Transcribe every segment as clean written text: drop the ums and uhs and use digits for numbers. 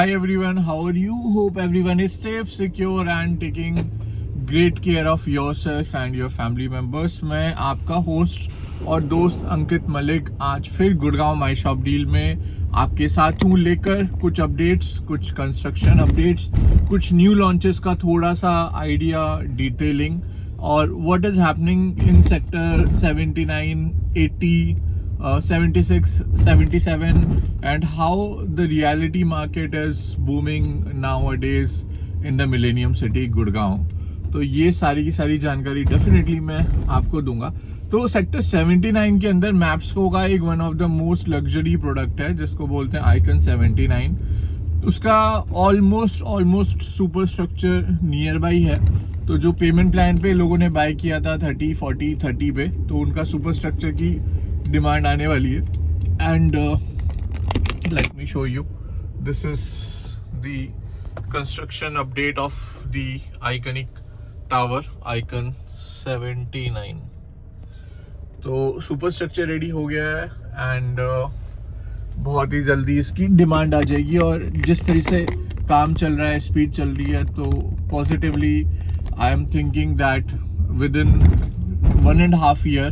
Hi everyone, how are you? Hope everyone is safe, secure and taking great care of yourself and your family members. मैं आपका host और दोस्त अंकित मलिक आज फिर Gurgaon my shop deal में आपके साथ हूँ, लेकर कुछ अपडेट्स, कुछ कंस्ट्रक्शन अपडेट्स, कुछ न्यू लॉन्चेस का थोड़ा सा आइडिया, डिटेलिंग और what is happening in sector 79, 80, 76, 77 and how the reality market is booming nowadays in the Millennium City Gurgaon. तो ये सारी की सारी जानकारी डेफिनेटली मैं आपको दूंगा. तो सेक्टर 79 के अंदर मैप्सको का एक one of the most luxury product है जिसको बोलते हैं आइकन 79. उसका almost super structure near by है. तो जो पेमेंट प्लान पे लोगों ने बाय किया था 30, 40, 30 पे, तो उनका सुपर स्ट्रक्चर की डिमांड आने वाली है. And let me show you, this is the construction update of the iconic tower icon 79. तो सुपर स्ट्रक्चर रेडी हो गया है एंड बहुत ही जल्दी इसकी डिमांड आ जाएगी. और जिस तरह से काम चल रहा है, स्पीड चल रही है, तो positively I am thinking that within 1.5 year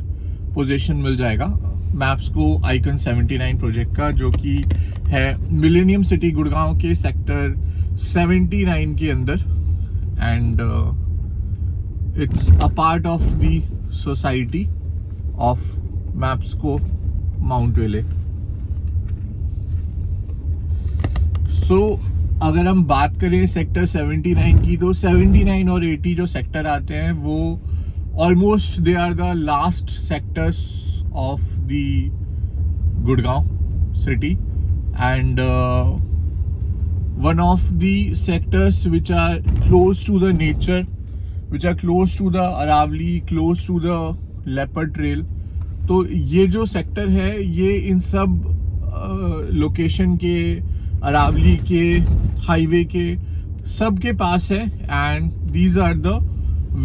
position मिल जाएगा मैप्स को आइकन 79 प्रोजेक्ट का, जो कि है मिलेनियम सिटी गुड़गांव के सेक्टर 79 के अंदर. And it's a part of the society of maps को माउंट वेले. सो अगर हम बात करें सेक्टर 79 की, तो 79 और 80 जो सेक्टर आते हैं वो almost they are the last sectors of the Gurgaon city and one of the sectors which are close to the nature, which are close to the Aravali, close to the leopard trail. तो ये जो sector है ये इन सब location के, अरावली के, highway के, सब के पास है. And these are the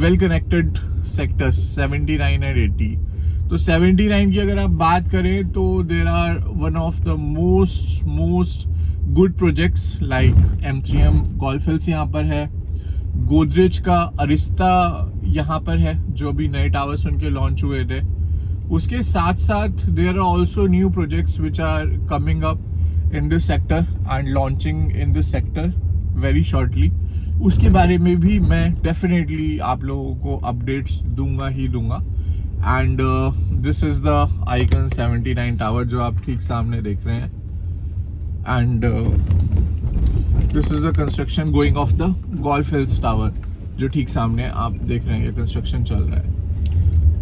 well connected sectors 79 and 80. तो 79 की अगर आप बात करें तो there are one of the most good projects like M3M golf hills यहाँ पर है, गोदरेज का अरिस्ता यहाँ पर है जो अभी नए टावर्स उनके लॉन्च हुए थे. उसके साथ साथ there are also new projects which are coming up in this sector and launching in this sector very shortly. उसके बारे में भी मैं डेफिनेटली आप लोगों को अपडेट्स दूंगा ही दूंगा. And this is the icon 79 tower जो आप ठीक सामने देख रहे हैं. And this is the construction going of the golf hills tower जो ठीक सामने आप देख रहे हैं. ये कंस्ट्रक्शन चल रहा है.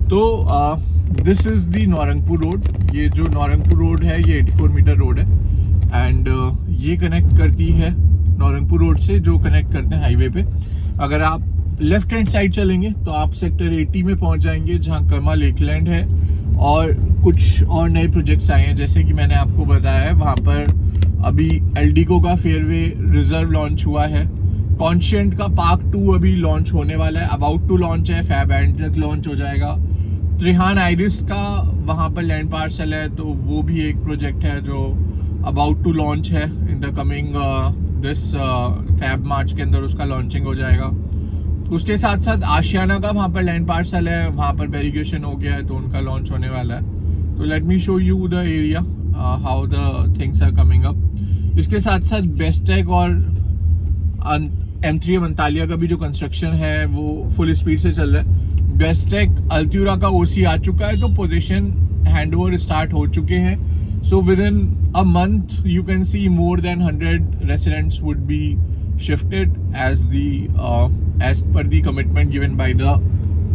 तो this is the Naurangpur road. ये जो नौरंगपुर रोड है ये 84 मीटर रोड है एंड ये कनेक्ट करती है नौरंगपुर रोड से, जो कनेक्ट करते हैं हाईवे पे. अगर आप लेफ्ट हैंड साइड चलेंगे तो आप सेक्टर 80 में पहुंच जाएंगे जहां कर्मा लेकलैंड है और कुछ और नए प्रोजेक्ट्स आए हैं. जैसे कि मैंने आपको बताया है, वहां पर अभी एल्डिको का फेयरवे रिजर्व लॉन्च हुआ है. कॉन्शियंट का पार्क 2 अभी लॉन्च होने वाला है, अबाउट टू लॉन्च है, फैब एंड तक लॉन्च हो जाएगा. त्रिहान आइरिस का वहां पर लैंड पार्सल है, तो वो भी एक प्रोजेक्ट है जो अबाउट टू लॉन्च है. In the coming this Feb March के अंदर उसका लॉन्चिंग हो जाएगा. उसके साथ साथ आशियाना का वहाँ पर लैंड पार्सल है, वहाँ पर वेरिगेशन हो गया है, तो उनका लॉन्च होने वाला है. तो let me show you the area, how the things are coming up. इसके साथ साथ बेस्टेक और M3M अंतालिया का भी जो कंस्ट्रक्शन है वो फुल स्पीड से चल रहा है. बेस्टेक अल्त्यूरा का OC आ चुका है, तो पोजीशन हैंडओवर स्टार्ट हो चुके हैं. So with in a month you can see more than 100 residents would be shifted as per the commitment given by the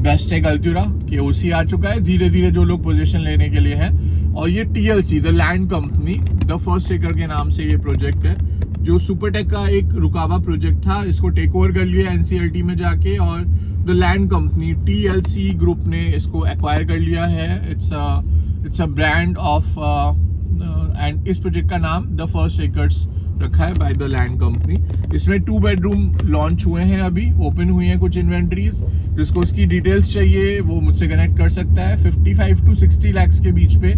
Bestech Altura के OC आ चुका है. धीरे धीरे जो लोग पोजीशन लेने के लिए हैं. और ये TLC the land company the first taker के नाम से ये प्रोजेक्ट है, जो सुपरटेक का एक रुकावा प्रोजेक्ट था, इसको टेक ओवर कर लिया NCLT में जाके, और the land company TLC group ने इसको एक्वायर कर लिया है. It's a brand of and इस प्रोजेक्ट का नाम द फर्स्ट टेकर्स रखा है बाय द लैंड कंपनी. इसमें 2 बेडरूम लॉन्च हुए हैं, अभी ओपन हुई हैं कुछ इन्वेंट्रीज. जिसको उसकी डिटेल्स चाहिए वो मुझसे कनेक्ट कर सकता है. 55 to 60 लाख के बीच पे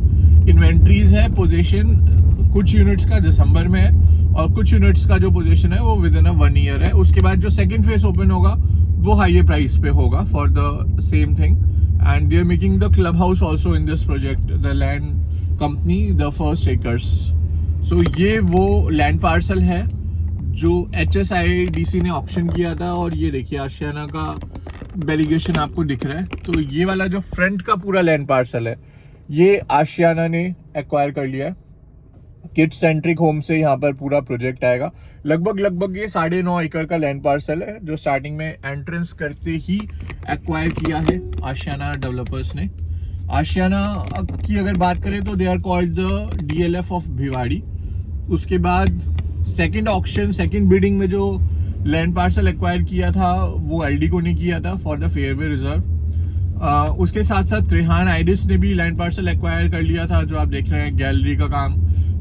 इन्वेंट्रीज है. पोजीशन कुछ यूनिट्स का दिसंबर में है और कुछ यूनिट्स का जो पोजीशन है वो विद इन 1 ईयर है। उसके बाद जो सेकंड फेज ओपन होगा वो हाईयर प्राइस पे होगा for the same thing. And they are making the club house also in this project, the land company the first acres. So ये वो लैंड पार्सल है जो HSIDC ने ऑक्शन किया था। और ये देखिए आशियाना का वेरिएशन आपको दिख रहा है। तो ये वाला जो फ्रंट का पूरा लैंड पार्सल है ये आशियाना ने एक्वायर कर लिया है। किड सेंट्रिक होम से यहाँ पर पूरा प्रोजेक्ट आएगा। लगभग ये 9.5 एकड़ का लैंड पार्सल है जो स्टार्टिंग में एंट्रेंस करते ही एक्वायर किया है आशियाना डेवलपर्स ने। आशियाना की अगर बात करें तो they are called the DLF of Bhiwadi. उसके बाद सेकंड बिडिंग में जो लैंड पार्सल एक्वायर किया था वो एल्डिको ने किया था फॉर द फेयरवे रिजर्व। उसके साथ साथ त्रिहान आइरिस ने भी लैंड पार्सल एक्वायर कर लिया था। जो आप देख रहे हैं गैलरी का काम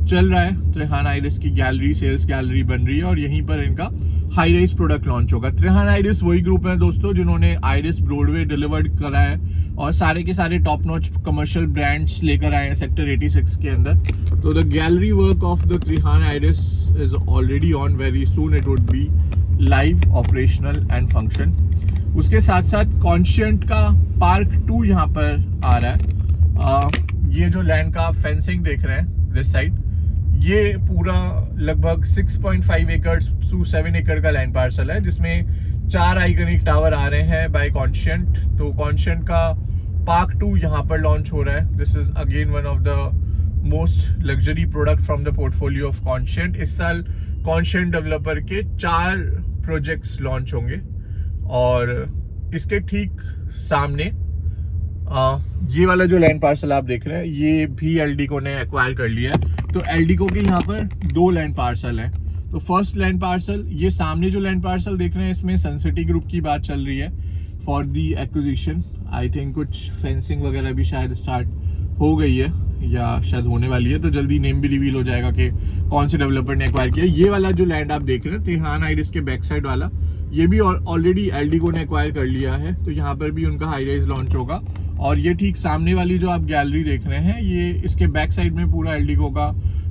चल रहा है, त्रिहान आइरिस की गैलरी, सेल्स गैलरी बन रही है और यहीं पर इनका हाई राइज प्रोडक्ट लॉन्च होगा। त्रिहान आइरिस वही ग्रुप है दोस्तों जिन्होंने आइरिस ब्रॉडवे डिलीवर्ड करा है और सारे के सारे टॉप नॉच कमर्शियल ब्रांड्स लेकर आए हैं सेक्टर 86 के अंदर। तो the gallery work of the Trehan iris is already on, very soon it would be live operational and function. उसके साथ साथ कॉन्शियंट का पार्क 2 यहाँ पर आ रहा है। ये जो लैंड का फेंसिंग देख रहे हैं दिस साइड, ये पूरा लगभग 6.5 एकड़ टू 7 एकड़ का लैंड पार्सल है जिसमें 4 आइकनिक टावर आ रहे हैं बाय कॉन्शियंट। तो कॉन्शियंट का पार्क 2 यहाँ पर लॉन्च हो रहा है। This is again one of the most luxury product from the portfolio of conscient. इस साल कॉन्शियंट डेवलपर के 4 प्रोजेक्ट्स लॉन्च होंगे और इसके ठीक सामने ये वाला जो लैंड पार्सल आप देख रहे हैं ये भी एल्डिको ने एक्वायर कर लिया है। तो एल्डिको के यहाँ पर 2 लैंड पार्सल हैं। तो फर्स्ट लैंड पार्सल, ये सामने जो लैंड पार्सल देख रहे हैं इसमें सनसिटी ग्रुप की बात चल रही है for the acquisition. I think कुछ फेंसिंग वगैरह भी शायद स्टार्ट हो गई है या शायद होने वाली है, तो जल्दी नेम भी रिवील हो जाएगा कि कौन से डेवलपर ने एक्वायर किया। ये वाला जो लैंड आप देख रहे हैं त्रिहान आइरिस के बैक साइड वाला, ये भी ऑलरेडी एल्डिको ने एक्वायर कर लिया है। तो यहाँ पर भी उनका हाई राइज लॉन्च होगा। और ये ठीक सामने वाली जो आप गैलरी देख रहे हैं ये इसके बैक साइड में पूरा एल्डिको का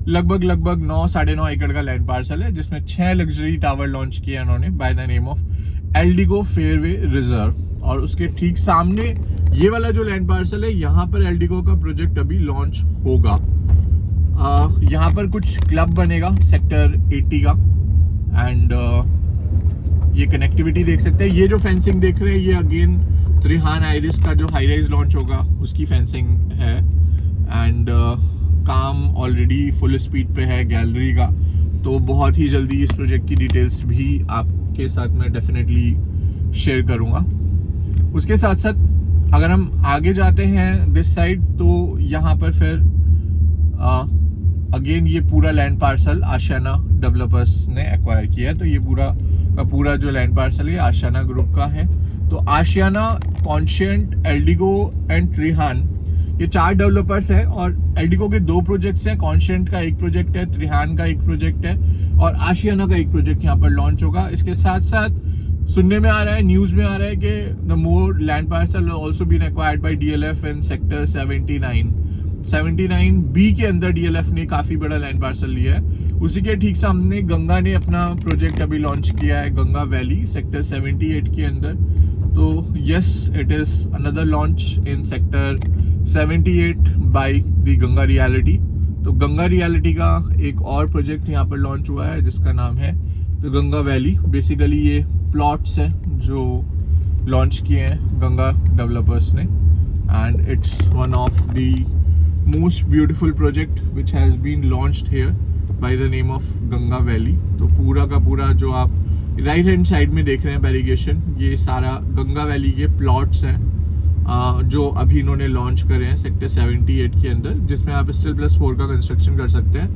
लगभग 9-9.5 एकड़ का लैंड पार्सल है जिसमें 6 लग्जरी टावर लॉन्च किया उन्होंने bye the name of Eldeco fairway reserve. और उसके ठीक सामने ये वाला जो लैंड पार्सल है यहाँ पर एल्डिको का प्रोजेक्ट अभी लॉन्च होगा। यहाँ पर कुछ क्लब बनेगा सेक्टर 80 का एंड ये कनेक्टिविटी देख सकते हैं। ये जो फेंसिंग देख रहे हैं ये अगेन त्रिहान आइरिस का जो हाई राइज लॉन्च होगा उसकी फेंसिंग है एंड काम ऑलरेडी फुल स्पीड पे है गैलरी का। तो बहुत ही जल्दी इस प्रोजेक्ट की डिटेल्स भी आपके साथ मैं डेफिनेटली शेयर करूंगा। उसके साथ साथ अगर हम आगे जाते हैं दिस साइड तो यहाँ पर फिर अगेन ये पूरा लैंड पार्सल आशियाना डेवलपर्स ने एक्वायर किया है। तो ये पूरा जो लैंड पार्सल है आशियाना ग्रुप का है। तो आशियाना, कॉन्शियंट, एल्डिको एंड त्रिहान ये 4 डेवलपर्स हैं और एल्डिको के 2 प्रोजेक्ट्स हैं। कॉन्शियंट का 1 प्रोजेक्ट है, त्रिहान का 1 प्रोजेक्ट है और आशियाना का 1 प्रोजेक्ट यहाँ पर लॉन्च होगा। इसके साथ साथ सुनने में आ रहा है, न्यूज में आ रहा है कि the more land parcel also been acquired by DLF in sector 79B के अंदर DLF ने काफी बड़ा लैंड पार्सल लिया है। उसी के ठीक सामने गंगा ने अपना प्रोजेक्ट अभी लॉन्च किया है, गंगा वैली सेक्टर 78 के अंदर। तो yes, it is another launch in sector 78 by the Ganga reality. तो गंगा रियलिटी का एक और प्रोजेक्ट यहाँ पर लॉन्च हुआ है जिसका नाम है द गंगा वैली। बेसिकली ये प्लॉट्स है जो लॉन्च किए हैं गंगा डेवलपर्स ने and it's one of the most beautiful project which has been launched here by the name of Ganga valley. तो पूरा का पूरा जो आप राइट हैंड साइड में देख रहे हैं वेरिएशन, ये सारा गंगा वैली के प्लॉट्स हैं जो अभी इन्होंने लॉन्च करे हैं सेक्टर 78 के अंदर, जिसमें आप Still+4 का कंस्ट्रक्शन कर सकते हैं।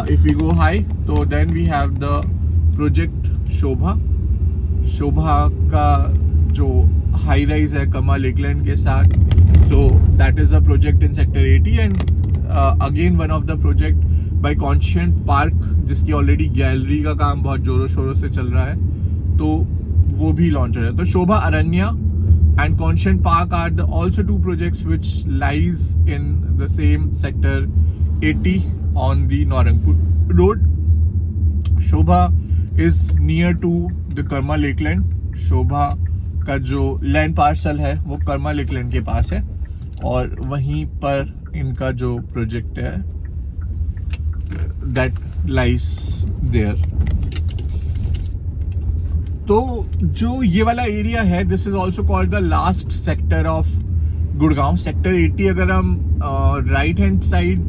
इफ़ वी गो हाई तो then we have the project Sobha का जो हाई राइज है कमा लेकलैंड के साथ। So that is a project in sector 80 and again one of the project by Conscient park जिसकी ऑलरेडी गैलरी का काम बहुत जोरों शोरों से चल रहा है, तो वो भी लॉन्च हो रहा है। तो Sobha Aranya and Conscient park are the also 2 projects which lies in the same sector 80 on the Naurangpur road. Sobha is near to the Karma Lakeland. Sobha का जो लैंड पार्सल है वो कर्मा लेकलैंड के पास है और वहीं पर इनका जो प्रोजेक्ट है दैट लाइज देयर। तो जो ये वाला एरिया है this is also called the last sector of Gurgaon. Sector 80 अगर हम राइट हैंड साइड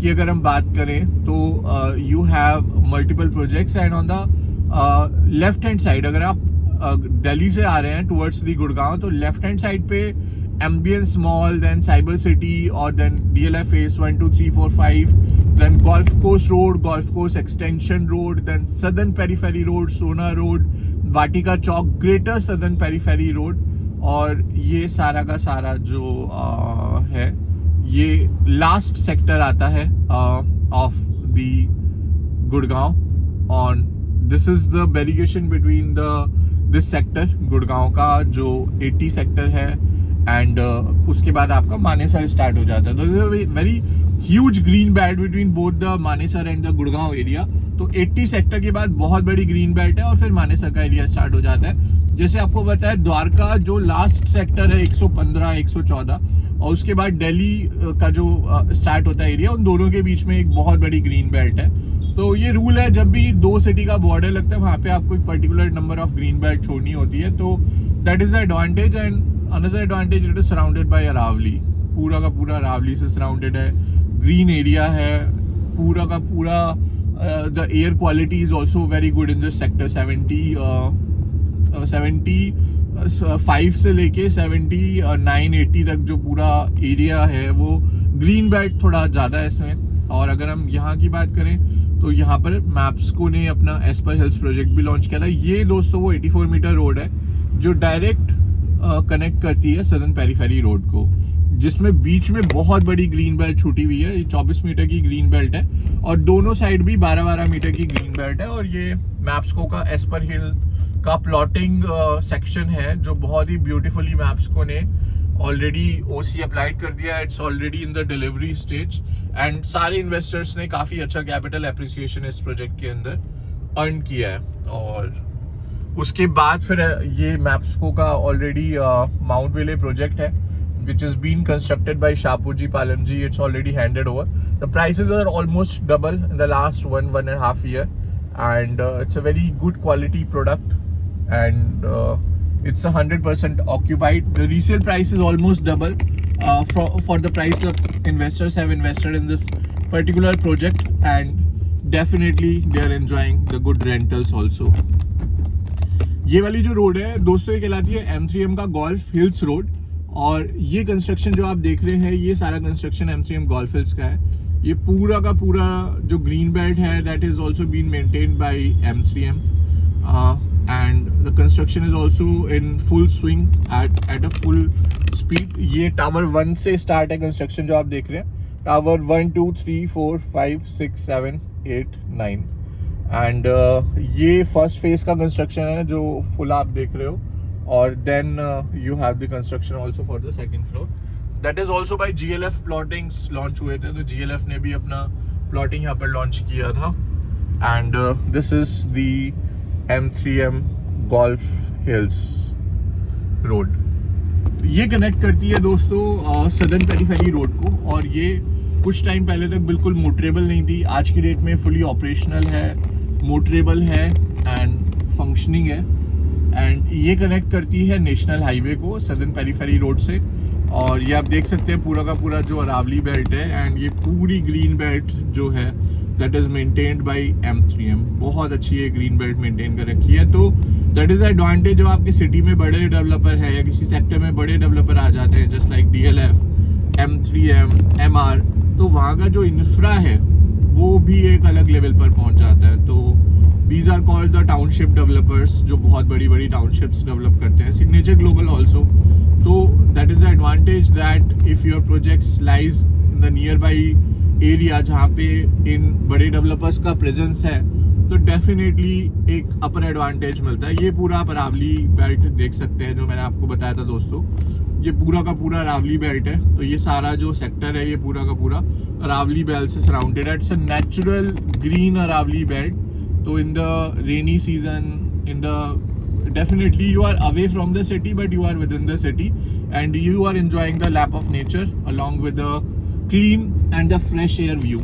की अगर हम बात करें तो you have multiple projects and on the left hand side अगर आप दिल्ली से आ रहे हैं टुवर्ड्स दी गुड़गांव तो लेफ्ट हैंड साइड पे Ambience mall, then cyber city और then DLF phase 1 2 3 4 5, then golf course road, golf course extension road, then southern periphery road, Sohna road, Vatika chowk, greater southern periphery road. और ये सारा का सारा जो है ये लास्ट सेक्टर आता है of the Gurgaon. On this is the variation between this sector Gurgaon का जो 80 सेक्टर है एंड उसके बाद आपका मानेसर स्टार्ट हो जाता है। तो this is very huge green belt between both the Manesar and the Gurgaon area. तो 80 सेक्टर के बाद बहुत बड़ी ग्रीन बेल्ट है और फिर मानेसर का एरिया स्टार्ट हो जाता है। जैसे आपको बताया द्वारका जो लास्ट सेक्टर है 115 114 और उसके बाद दिल्ली का जो स्टार्ट होता है एरिया, उन दोनों के बीच में एक बहुत बड़ी ग्रीन बेल्ट है। तो ये रूल है जब भी दो सिटी का बॉर्डर लगता है वहाँ पे आपको एक particular number of green belt छोड़नी होती है। तो that is the advantage and another advantage it is surrounded by Aravali. पूरा का पूरा अरावली से सराउंडेड है, ग्रीन एरिया है पूरा का पूरा। The air quality is also very good in this sector. 75 से लेके 79-80 तक जो पूरा एरिया है वो ग्रीन बेल्ट थोड़ा ज़्यादा है इसमें। और अगर हम यहाँ की बात करें तो यहाँ पर मैप्सको ने अपना एस्पर हिल्स प्रोजेक्ट भी लॉन्च किया था। ये दोस्तों वो 84 मीटर रोड है जो डायरेक्ट कनेक्ट करती है सदर्न पेरीफेरी रोड को, जिसमें बीच में बहुत बड़ी ग्रीन बेल्ट छूटी हुई है। ये 24 मीटर की ग्रीन बेल्ट है और दोनों साइड भी 12-12 मीटर की ग्रीन बेल्ट है। और ये मैप्सको का एस्पर हिल का प्लॉटिंग सेक्शन है जो बहुत ही ब्यूटीफुली मैप्सको ने ऑलरेडी OC अप्लाइड कर दिया है। It's already in the delivery stage and सारे इन्वेस्टर्स ने काफ़ी अच्छा कैपिटल एप्रिसिएशन इस प्रोजेक्ट के अंदर अर्न किया है। और उसके बाद फिर ये मैप्सको का ऑलरेडी माउंट वेले प्रोजेक्ट है which is being constructed by Shapoorji Pallonji. It's already handed over. The prices are almost double in the last one and a half year and it's a very good quality product and it's 100% occupied. The resale price is almost double for the price of investors have invested in this particular project and definitely they are enjoying the good rentals also. ये वाली जो road है दोस्तों ये कहलाती है M3M का golf hills road और ये कंस्ट्रक्शन जो आप देख रहे हैं ये सारा कंस्ट्रक्शन M3M गोल्फ हिल्स का है। ये पूरा का पूरा जो ग्रीन बेल्ट है that is also been maintained by M3M and the construction is also in full swing at a full speed. ये टावर 1 से स्टार्ट है कंस्ट्रक्शन जो आप देख रहे हैं। टावर 1 2 3 4 5 6 7 8 9 एंड ये फर्स्ट फेज का कंस्ट्रक्शन है जो फुल आप देख रहे हो। और then you have the construction also for the second floor that is also by GLF plotings launch हुए थे। तो GLF ने भी अपना plotting यहाँ पर launch किया था and this is the M3M Golf Hills road। ये कनेक्ट करती है दोस्तों सदर्न पेरीफेरी रोड को और ये कुछ टाइम पहले तक बिल्कुल मोटरेबल नहीं थी। आज की डेट में फुली ऑपरेशनल है, मोटरेबल है एंड फंक्शनिंग है एंड ये कनेक्ट करती है नेशनल हाईवे को सदर्न पेरीफेरी रोड से। और ये आप देख सकते हैं पूरा का पूरा जो अरावली बेल्ट है एंड ये पूरी ग्रीन बेल्ट जो है that is maintained by M3M। बहुत अच्छी ये ग्रीन बेल्ट मेंटेन कर रखी है। तो दैट इज द एडवांटेज जब आपकी सिटी में बड़े डेवलपर है या किसी सेक्टर में बड़े डेवलपर आ जाते हैं just like DLF, M3M, MR, तो वहाँ का जो इंफ्रा है वो भी एक अलग लेवल पर पहुँच जाता है। तो These are called the township developers जो बहुत बड़ी बड़ी townships develop करते हैं। Signature Global also। तो that is the advantage that if your projects lies in the nearby area जहाँ पे इन बड़े developers का presence है तो definitely एक upper advantage मिलता है। ये पूरा आप अरावली बेल्ट देख सकते हैं जो मैंने आपको बताया था दोस्तों। ये पूरा का पूरा अरावली बेल्ट है। तो ये सारा जो सेक्टर है ये पूरा का पूरा अरावली बेल्ट से सराउंडेड है। It's a natural green Aravali belt. तो in the rainy season, in the definitely you are away from the city but you are within the city and you are enjoying the lap of nature along with the clean and the fresh air view.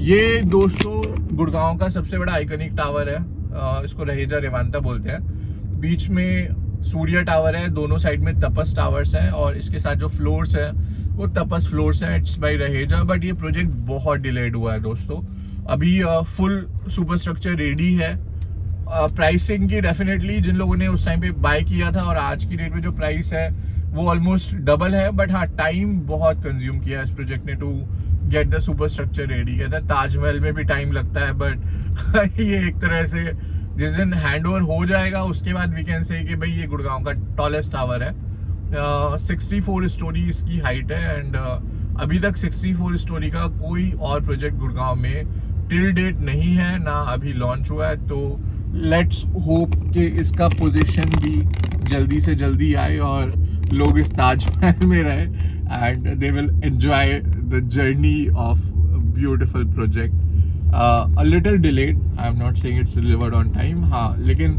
ये दोस्तों गुड़गांव का सबसे बड़ा iconic tower है, इसको रहेजा रेवांता बोलते हैं. बीच में सूर्य टावर है, दोनों साइड में तपस टावर्स हैं और इसके साथ जो फ्लोर्स हैं वो तपस फ्लोर्स हैं. It's by Raheja. बट ये प्रोजेक्ट बहुत डिलेड हुआ है दोस्तों. अभी फुल सुपर स्ट्रक्चर रेडी है. प्राइसिंग की डेफिनेटली जिन लोगों ने उस टाइम पे बाय किया था और आज की डेट में जो प्राइस है वो ऑलमोस्ट डबल है. बट हाँ, टाइम बहुत कंज्यूम किया इस प्रोजेक्ट ने to get the super structure ready. कहता है ताजमहल में भी टाइम लगता है, बट ये एक तरह से जिस दिन हैंड ओवर हो जाएगा उसके बाद वी कैन से कि भाई ये गुड़गांव का टॉलेस्ट टावर है. 64 स्टोरी इसकी हाइट है एंड अभी तक 64 स्टोरी का कोई और प्रोजेक्ट गुड़गांव में टिल डेट नहीं है, ना अभी लॉन्च हुआ है. तो लेट्स होप कि इसका पोजीशन भी जल्दी से जल्दी आए और लोग इस ताजमहल में रहे and they will enjoy the journey of beautiful project. A little delayed, I am not saying it's delivered on time. हाँ, लेकिन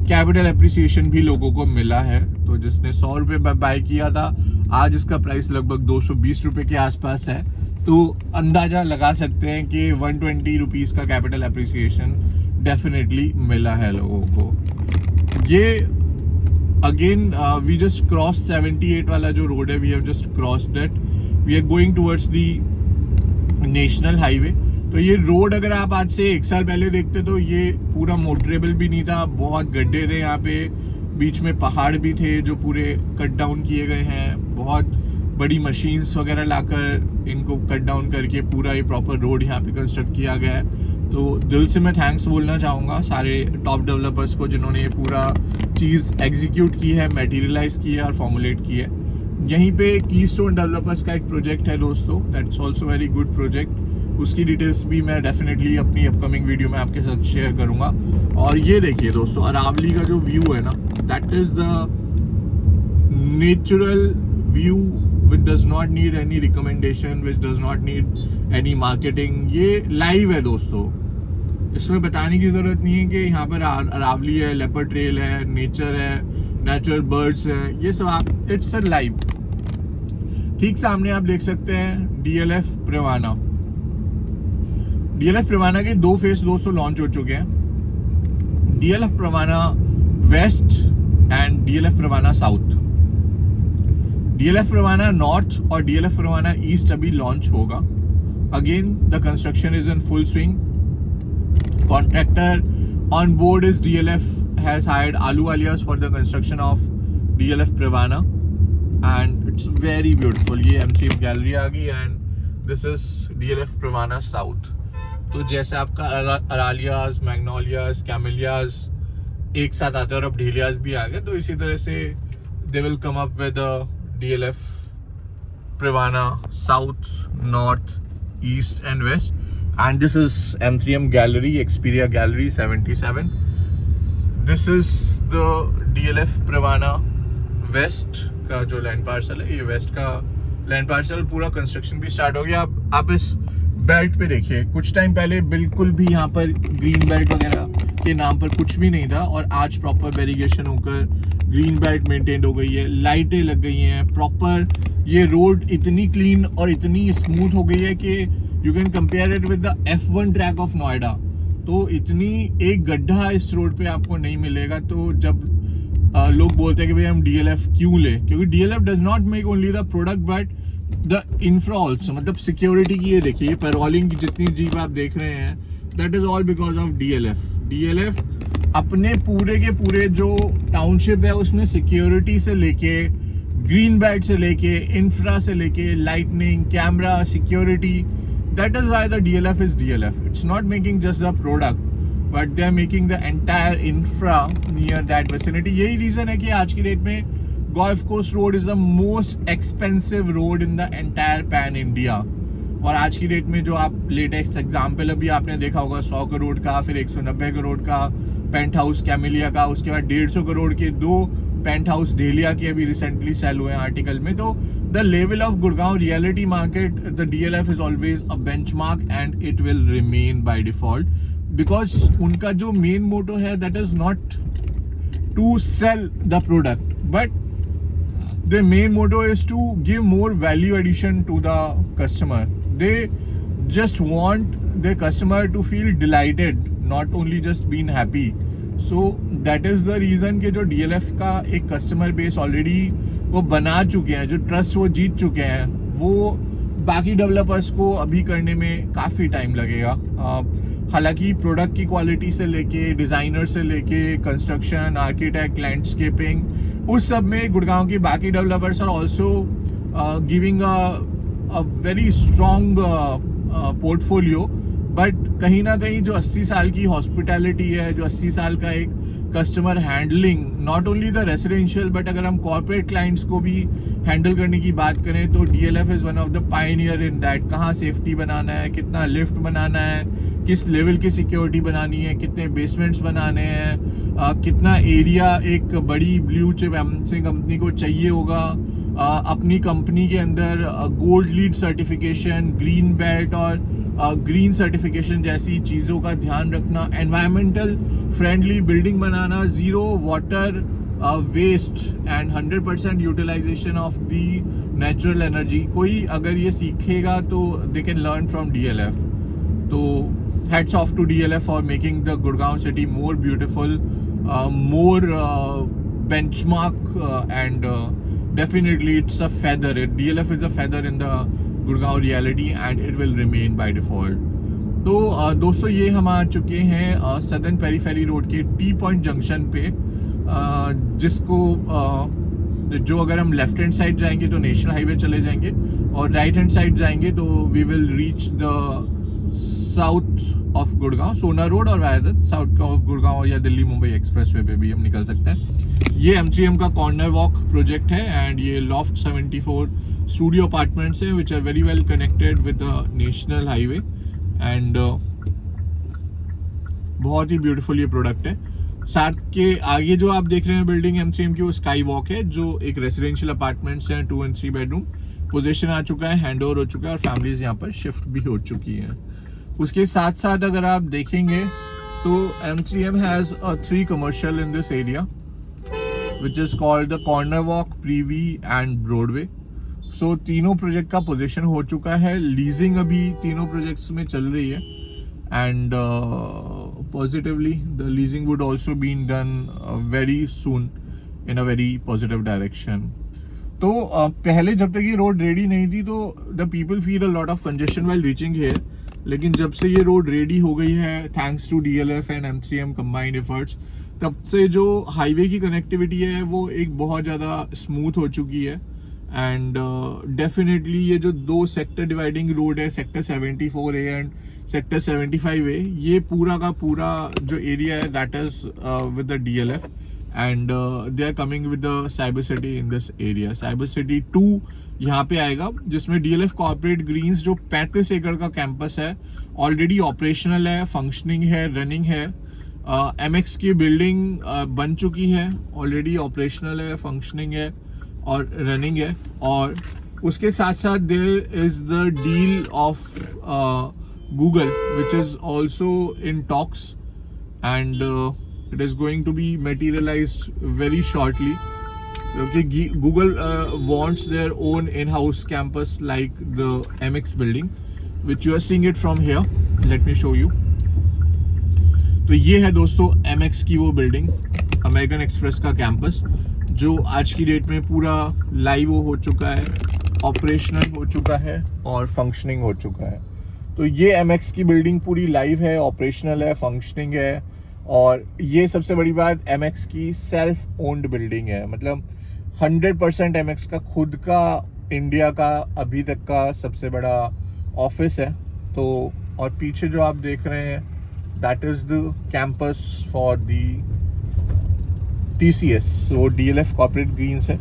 कैपिटल एप्रिसिएशन भी लोगों को मिला है. तो जिसने 100 रुपये बाय किया था, आज इसका प्राइस लगभग 220 रुपये के आसपास है. तो अंदाज़ा लगा सकते हैं कि 120 रुपीज़ का कैपिटल एप्रिसिएशन डेफिनेटली मिला है लोगों को. ये अगेन वी जस्ट क्रॉस 78 वाला जो रोड है, we have just crossed it. We are going towards the national highway. तो ये रोड अगर आप आज से 1 साल पहले देखते तो ये पूरा मोटरेबल भी नहीं था. बहुत गड्ढे थे यहाँ पे, बीच में पहाड़ भी थे जो पूरे कट डाउन किए गए हैं. बहुत बड़ी मशीन्स वगैरह लाकर इनको कट डाउन करके पूरा ये प्रॉपर रोड यहाँ पे कंस्ट्रक्ट किया गया है. तो दिल से मैं थैंक्स बोलना चाहूँगा सारे टॉप डेवलपर्स को जिन्होंने ये पूरा चीज़ एग्जीक्यूट की है, मटेरियलाइज की है और फॉर्मुलेट की है. यहीं पे कीस्टोन डेवलपर्स का एक प्रोजेक्ट है दोस्तों, that's also very good project. उसकी डिटेल्स भी मैं डेफिनेटली अपनी अपकमिंग वीडियो में आपके साथ शेयर करूँगा. और ये देखिए दोस्तों, अरावली का जो व्यू है ना, that is the natural view which does not need any recommendation, which does not need any marketing. ये लाइव है दोस्तों. इसमें बताने की ज़रूरत नहीं है कि यहाँ पर अरावली है, लेपर्ड ट्रेल है, नेचर है, नेचुरल बर्ड्स है. ये सब आप इट्स लाइव. ठीक सामने आप देख सकते हैं DLF प्रेवाना. DLF प्रेवाना के 2 फेस दोस्तों लॉन्च हो चुके हैं. DLF Privana west end DLF Privana south. DLF Privana north और DLF प्रेवाना ईस्ट अभी लॉन्च होगा. Again the construction is in full swing. Contractor on board is DLF has hired Ahluwalias for the construction of DLF Privana and it's very beautiful. ये MCM gallery आ गई and this is DLF Privana south. तो जैसे आपका अरालियास, magnolias, camellias एक साथ आते हैं और अब ढीलियास भी आ गए, तो इसी तरह से they will come up with DLF Privana south, north, east and west. And this is M3M gallery, Experia gallery 77. This is the DLF Privana west का जो लैंड पार्सल है. ये वेस्ट का लैंड पार्सल, पूरा कंस्ट्रक्शन भी start हो गया. आप इस बेल्ट पे देखिए, कुछ टाइम पहले बिल्कुल भी यहाँ पर ग्रीन बेल्ट वगैरह के नाम पर कुछ भी नहीं था और आज प्रॉपर वेरिगेशन होकर ग्रीन बेल्ट मेंटेन हो गई है. लाइटें लग गई हैं प्रॉपर. ये रोड इतनी क्लीन और इतनी स्मूथ हो गई है कि you can compare it with the F1 track of Noida. तो इतनी एक गड्ढा इस रोड पे आपको नहीं मिलेगा. तो जब लोग बोलते हैं कि भाई हम DLF क्यों ले, क्योंकि DLF does not make only the product but the infra also. मतलब सिक्योरिटी की ये देखिए, पैरोलिंग की जितनी जीप आप देख रहे हैं, that is all because of DLF अपने पूरे के पूरे जो टाउनशिप है उसमें सिक्योरिटी से लेके, ग्रीन बेल्ट से लेके, इंफ्रा से लेके, lightning, camera, security, that is why the DLF is DLF. It's not making just the product but they are making the entire infra near that vicinity. यही reason है कि आज की डेट में गोल्फ कोस्ट road is the most expensive road in the entire pan India. और आज की डेट में जो आप लेटेस्ट एग्जाम्पल अभी आपने देखा होगा 100 करोड़ का, फिर 190 करोड़ का पेंट हाउस कैमेलिया का, उसके बाद 150 करोड़ के 2 पेंट हाउस डेलिया के अभी रिसेंटली सेल हुए हैं आर्टिकल में. तो the level of Gurgaon reality market, the DLF is always a benchmark and it will remain by default. Because उनका जो मेन मोटो है that is not to sell the product but their main motto is to give more value addition to the customer. They just want their customer to feel delighted, not only just being happy. So that is the reason कि जो DLF का एक customer base already वो बना चुके हैं, जो trust वो जीत चुके हैं, वो बाकी डेवलपर्स को अभी करने में काफ़ी टाइम लगेगा. हालांकि प्रोडक्ट की क्वालिटी से लेके डिज़ाइनर से लेके कंस्ट्रक्शन, आर्किटेक्ट, लैंडस्केपिंग, उस सब में गुड़गांव की बाकी developers are also giving a very strong portfolio. But कहीं ना कहीं जो 80 साल की हॉस्पिटैलिटी है, जो 80 साल का एक customer handling, not only the residential but अगर हम कॉर्पोरेट क्लाइंट्स को भी हैंडल करने की बात करें तो DLF is one of the Pioneer in that. कहाँ सेफ्टी बनाना है, कितना लिफ्ट बनाना है, किस लेवल की सिक्योरिटी बनानी है, कितने बेसमेंट्स बनाने हैं, कितना एरिया एक बड़ी ब्लू चिप एमएनसी कंपनी को चाहिए होगा. अपनी कंपनी के अंदर gold lead certification, green belt और ग्रीन सर्टिफिकेशन जैसी चीज़ों का ध्यान रखना, एनवायरमेंटल फ्रेंडली बिल्डिंग बनाना, zero water waste and 100% utilisation of the natural energy. कोई अगर ये सीखेगा तो they can learn from DLF. तो hats off to DLF for making the Gurgaon city more beautiful, more benchmark, and definitely it's a feather. DLF is a feather in the Gurgaon reality and it will remain by default. तो दोस्तों ये हम आ चुके हैं southern periphery road के T point junction पे, जिसको जो अगर हम लेफ्ट हैंड साइड जाएंगे तो नेशनल हाईवे चले जाएंगे और राइट हैंड साइड जाएंगे तो we will reach the south of Gurgaon, Sohna road, और वायद साउथ ऑफ गुड़गांव या दिल्ली मुंबई एक्सप्रेसवे पे भी हम निकल सकते हैं. ये M3M का कॉर्नर वॉक प्रोजेक्ट है एंड ये लॉफ्ट 74 स्टूडियो अपार्टमेंट्स हैं which are very well connected with the national highway and बहुत ही ब्यूटीफुल ये प्रोडक्ट है. साथ के आगे जो आप देख रहे हैं बिल्डिंग M3M की वो स्काई वॉक है, जो एक रेजिडेंशियल अपार्टमेंट्स हैं 2 and 3 बेडरूम. पोजीशन आ चुका है, हैंड ओवर हो चुका है और फैमिलीज यहाँ पर शिफ्ट भी हो चुकी हैं. उसके साथ साथ अगर आप देखेंगे तो M3M has 3 commercial in this area which is called the corner walk, Privy and Broadway. सो तीनों प्रोजेक्ट का पोजीशन हो चुका है. लीजिंग अभी तीनों प्रोजेक्ट्स में चल रही है and positively the leasing would also been done very soon in a very positive direction. तो पहले जब तक ये रोड रेडी नहीं थी तो the people feel a lot of congestion while reaching here. लेकिन जब से ये रोड रेडी हो गई है thanks to DLF and M3M combined efforts, तब से जो हाईवे की कनेक्टिविटी है वो एक बहुत ज़्यादा स्मूथ हो चुकी है. एंड डेफिनेटली ये जो 2 सेक्टर डिवाइडिंग रोड है, sector 74A and sector 75A, ये पूरा का पूरा जो एरिया है that is with the DLF and they are coming with the cyber city in this area. Cyber city 2 यहाँ पे आएगा जिसमें DLF कॉर्पोरेट ग्रीन्स जो 35 एकड़ का कैंपस है ऑलरेडी ऑपरेशनल है, फंक्शनिंग है, रनिंग है. MX की बिल्डिंग बन चुकी है, ऑलरेडी ऑपरेशनल है, फंक्शनिंग है और रनिंग है. और उसके साथ साथ there is the deal of Google which is also in talks and it is going to be materialized very shortly. Google wants their own in-house campus like the MX building, which you are seeing it from here. Let me show you. तो ये है दोस्तों MX की वो building, American express का campus, जो आज की डेट में पूरा लाइव हो चुका है, ऑपरेशनल हो चुका है और फंक्शनिंग हो चुका है. तो ये MX की बिल्डिंग पूरी लाइव है, ऑपरेशनल है, फंक्शनिंग है. और ये सबसे बड़ी बात, MX की सेल्फ ओन्ड बिल्डिंग है, मतलब 100% MX का खुद का इंडिया का अभी तक का सबसे बड़ा ऑफिस है. तो और पीछे जो आप देख रहे हैं that is the campus for the TCS, वो DLF कॉर्पोरेट ग्रीन्स है.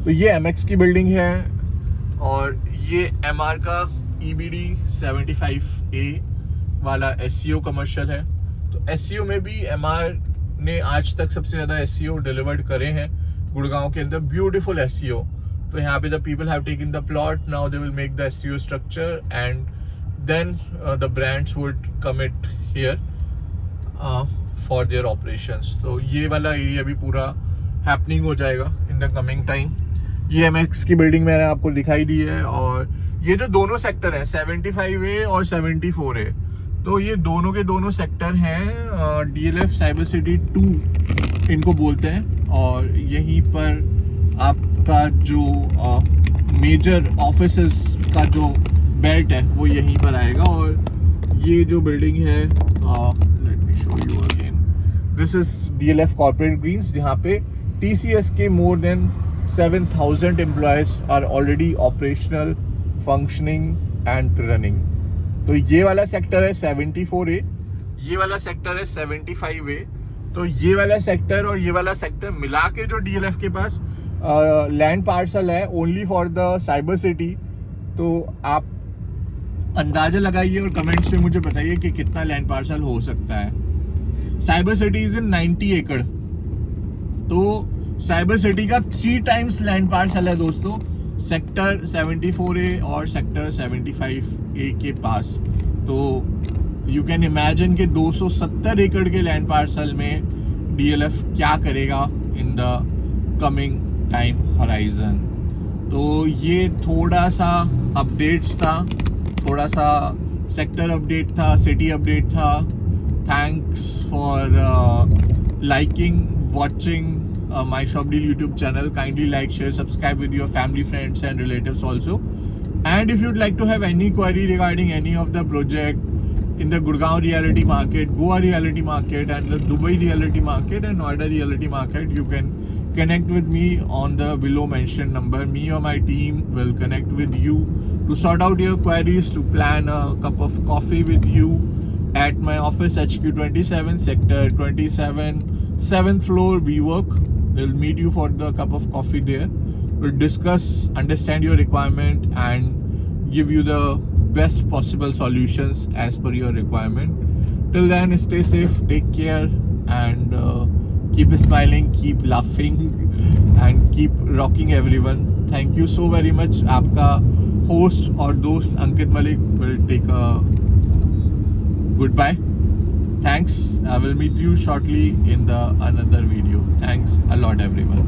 तो ये MX की बिल्डिंग है और ये MR का EBD 75A वाला SEO कमर्शियल है. तो SEO में भी MR ने आज तक सबसे ज़्यादा SEO डिलीवर्ड करे हैं गुड़गांव के अंदर, ब्यूटीफुल SEO. तो यहाँ पे the people have taken the plot, now they will make the SEO structure and then the brands would commit here. For their operations. तो ये वाला एरिया भी पूरा हैपनिंग हो जाएगा इन द कमिंग टाइम। ये MX की बिल्डिंग मैंने आपको दिखाई दी है, और ये जो दोनों सेक्टर है 75A और 74A, तो ये दोनों के दोनों सेक्टर हैं DLF साइबर सिटी 2 इनको बोलते हैं। और यहीं पर आपका जो मेजर ऑफिसेस का जो बेल्ट है वो यहीं पर आएगा। और ये जो बिल्डिंग है, let me show you again, this is DLF corporate greens, जहाँ पे TCS के more than 7,000 employees are already operational, functioning and running. तो ये वाला सेक्टर है 74A, ये वाला सेक्टर है 75A। तो ये वाला सेक्टर और ये वाला सेक्टर मिला के जो DLF के पास लैंड पार्सल है only for the cyber city, तो आप अंदाजा लगाइए और कमेंट्स में मुझे बताइए कि कितना लैंड पार्सल हो सकता है। साइबर सिटी इज इन 90 एकड़, तो साइबर सिटी का 3 टाइम्स लैंड पार्सल है दोस्तों सेक्टर 74A और सेक्टर 75A के पास। तो यू कैन इमेजिन कि 270 एकड़ के लैंड पार्सल में DLF क्या करेगा इन द कमिंग टाइम हॉराइजन। तो ये थोड़ा सा अपडेट्स था, थोड़ा सा सेक्टर अपडेट था, सिटी अपडेट था। Thanks for liking, watching my Shopdeal YouTube channel. Kindly like, share, subscribe with your family, friends and relatives also. And if you'd like to have any query regarding any of the project in the Gurgaon reality market, Goa reality market and the Dubai reality market and Noida reality market, you can connect with me on the below mentioned number. Me or my team will connect with you to sort out your queries, to plan a cup of coffee with you at my office HQ 27 sector 27 7th floor WeWork. We'll meet you for the cup of coffee there. We'll discuss, understand your requirement and give you the best possible solutions as per your requirement. Till then, stay safe, take care and keep smiling, keep laughing and keep rocking everyone. Thank you so very much. आपका host और दोस्त अंकित Malik will take a goodbye. Thanks. I will meet you shortly in the another video. Thanks a lot everyone.